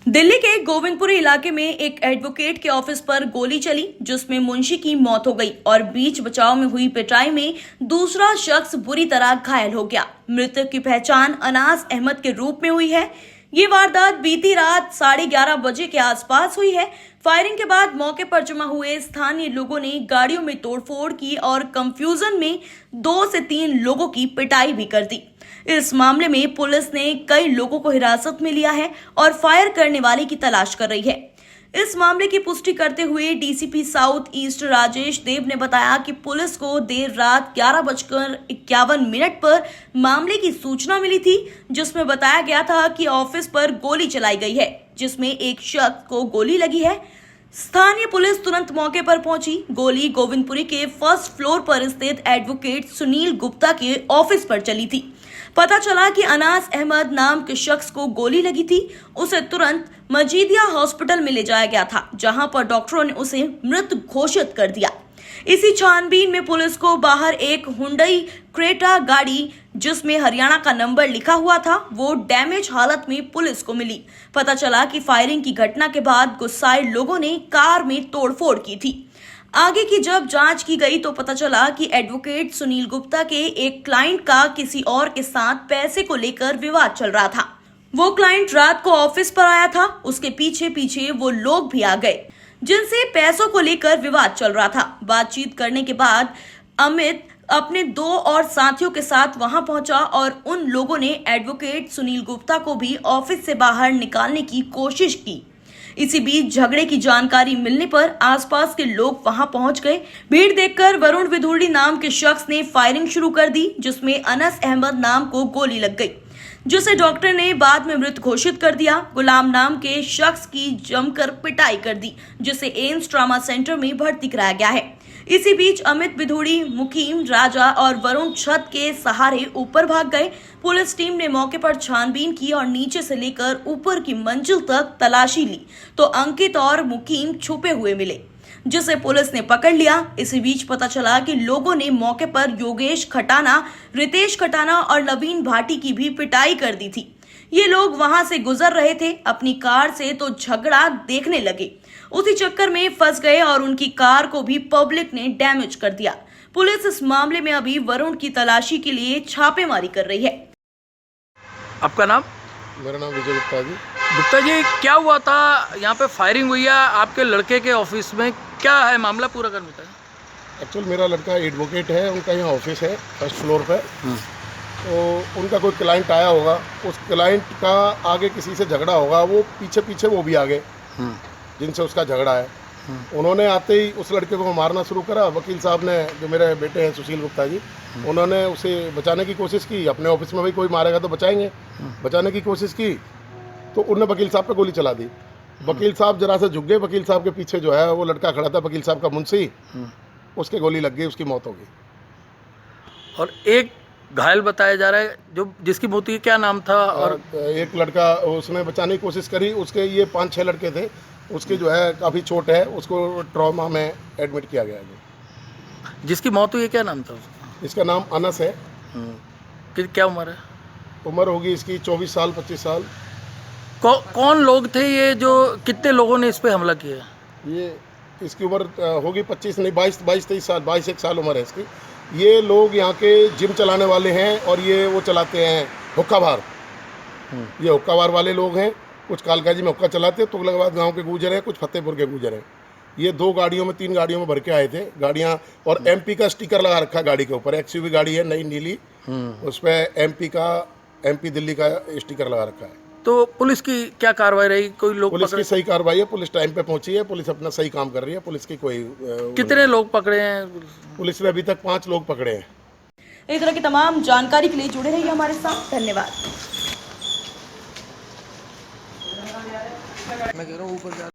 दिल्ली के गोविंदपुरी इलाके में एक एडवोकेट के ऑफिस पर गोली चली, जिसमें मुंशी की मौत हो गई और बीच बचाव में हुई पिटाई में दूसरा शख्स बुरी तरह घायल हो गया। मृतक की पहचान अनास अहमद के रूप में हुई है। ये वारदात बीती रात 11:30 बजे के आसपास हुई है। फायरिंग के बाद मौके पर जमा हुए स्थानीय लोगों ने गाड़ियों में तोड़फोड़ की और कंफ्यूजन में 2 से 3 लोगों की पिटाई भी कर दी। इस मामले में पुलिस ने कई लोगों को हिरासत में लिया है और फायर करने वाले की तलाश कर रही है। इस मामले की पुष्टि करते हुए डीसीपी साउथ ईस्ट राजेश देव ने बताया कि पुलिस को देर रात 11:51 पर मामले की सूचना मिली थी, जिसमें बताया गया था कि ऑफिस पर गोली चलाई गई है, जिसमें एक शख्स को गोली लगी है। स्थानीय पुलिस तुरंत मौके पर पहुंची। गोली गोविंदपुरी के फर्स्ट फ्लोर पर स्थित एडवोकेट सुनील गुप्ता के ऑफिस पर चली थी। पता चला कि अनास अहमद नाम के शख्स को गोली लगी थी। उसे तुरंत मजीदिया हॉस्पिटल में ले जाया गया था, जहां पर डॉक्टरों ने उसे मृत घोषित कर दिया। इसी छानबीन में पुलिस को बाहर एक हुंडई क्रेटा गाड़ी, जिसमें हरियाणा का नंबर लिखा हुआ था, वो डैमेज हालत में पुलिस को मिली। पता चला कि फायरिंग की घटना के बाद गुस्साए लोगों ने कार में तोड़फोड़ की थी। आगे की जब जांच की गई तो पता चला कि एडवोकेट सुनील गुप्ता के एक क्लाइंट का किसी और के साथ पैसे को लेकर विवाद चल रहा था। वो क्लाइंट रात को ऑफिस पर आया था। उसके पीछे पीछे वो लोग भी आ गए, जिनसे पैसों को लेकर विवाद चल रहा था। बातचीत करने के बाद अमित अपने 2 और साथियों के साथ वहां पहुंचा और उन लोगों ने एडवोकेट सुनील गुप्ता को भी ऑफिस से बाहर निकालने की कोशिश की। इसी बीच झगड़े की जानकारी मिलने पर आसपास के लोग वहां पहुंच गए। भीड़ देखकर वरुण विधुड़ी नाम के शख्स ने फायरिंग शुरू कर दी, जिसमें अनस अहमद नाम को गोली लग गई, जिसे डॉक्टर ने बाद में मृत घोषित कर दिया। गुलाम नाम के शख्स की जमकर पिटाई कर दी, जिसे एम्स ट्रॉमा सेंटर में भर्ती कराया गया है। इसी बीच अमित विधुड़ी, मुकीम, राजा और वरुण छत के सहारे ऊपर भाग गए। पुलिस टीम ने मौके पर छानबीन की और नीचे से लेकर ऊपर की मंजिल तक तलाशी ली तो अंकित और मुकीम छुपे हुए मिले, जिसे पुलिस ने पकड़ लिया। इसी बीच पता चला कि लोगों ने मौके पर योगेश खटाना, रितेश खटाना और नवीन भाटी की भी पिटाई कर दी थी। ये लोग वहां से गुजर रहे थे अपनी कार से तो झगड़ा देखने लगे, उसी चक्कर में फंस गए और उनकी कार को भी पब्लिक ने डैमेज कर दिया। पुलिस इस मामले में अभी वरुण की तलाशी के लिए छापेमारी कर रही है। आपका नाम? मेरा नाम विजय गुप्ता जी। गुप्ता जी, क्या हुआ था? यहाँ पे फायरिंग हुई है आपके लड़के के ऑफिस में, क्या है मामला? पूरा कर बताएं। एक्चुअल मेरा लड़का एडवोकेट है, उनका यहाँ ऑफिस है फर्स्ट फ्लोर पे। तो उनका कोई क्लाइंट आया होगा, उस क्लाइंट का आगे किसी से झगड़ा होगा, वो पीछे पीछे वो भी आ गए जिनसे उसका झगड़ा है। उन्होंने आते ही उस लड़के को मारना शुरू करा। वकील साहब ने, जो मेरे बेटे हैं सुशील गुप्ता जी, उन्होंने उसे बचाने की कोशिश की। अपने ऑफिस में भाई कोई मारेगा तो बचाएंगे, बचाने की कोशिश की तो उन्होंने वकील साहब पे गोली चला दी। वकील साहब जरा से झुक गए। वकील साहब के पीछे जो है वो लड़का खड़ा था, वकील साहब का मुंशी, उसके गोली लग गई, उसकी मौत हो गई। और एक घायल बताया जा रहा है जो जिसकी मौत हुई, क्या नाम था? और एक लड़का उसने बचाने की कोशिश करी, उसके ये 5-6 लड़के थे, उसकी जो है काफ़ी चोट है, उसको ट्रॉमा में एडमिट किया गया है। जिसकी मौत हुई क्या नाम था उसका? इसका नाम अनस है। क्या उम्र है? उम्र होगी इसकी 24 साल 25 साल। कौन लोग थे ये? जो कितने लोगों ने इस पे हमला किया? ये इसकी उम्र होगी 25 नहीं 22-23 साल, 22-1 साल उम्र है इसकी। ये लोग यहाँ के जिम चलाने वाले हैं और ये वो चलाते हैं हुक्का बार। ये हुक्का बार वाले लोग हैं। कुछ कालकाजी में हुक्का चलाते हैं, तुगलकाबाद गांव के गुजर हैं, कुछ फतेहपुर के गुजर हैं। ये 2 गाड़ियों में 3 गाड़ियों में भर के आए थे गाड़ियाँ, और एमपी का स्टिकर लगा रखा गाड़ी के ऊपर। एक्सयूवी गाड़ी है नई नीली, उस पर एमपी दिल्ली का स्टिकर लगा रखा है। तो पुलिस की क्या कार्रवाई रही? कोई लोग पुलिस की सही कार्रवाई है, पुलिस टाइम पे पहुंची है, पुलिस अपना सही काम कर रही है। पुलिस की कोई कितने लोग पकड़े हैं? पुलिस ने अभी तक 5 लोग पकड़े हैं। इस तरह की तमाम जानकारी के लिए जुड़े रहिए हमारे साथ। धन्यवाद। मैं कह रहा हूँ ऊपर जा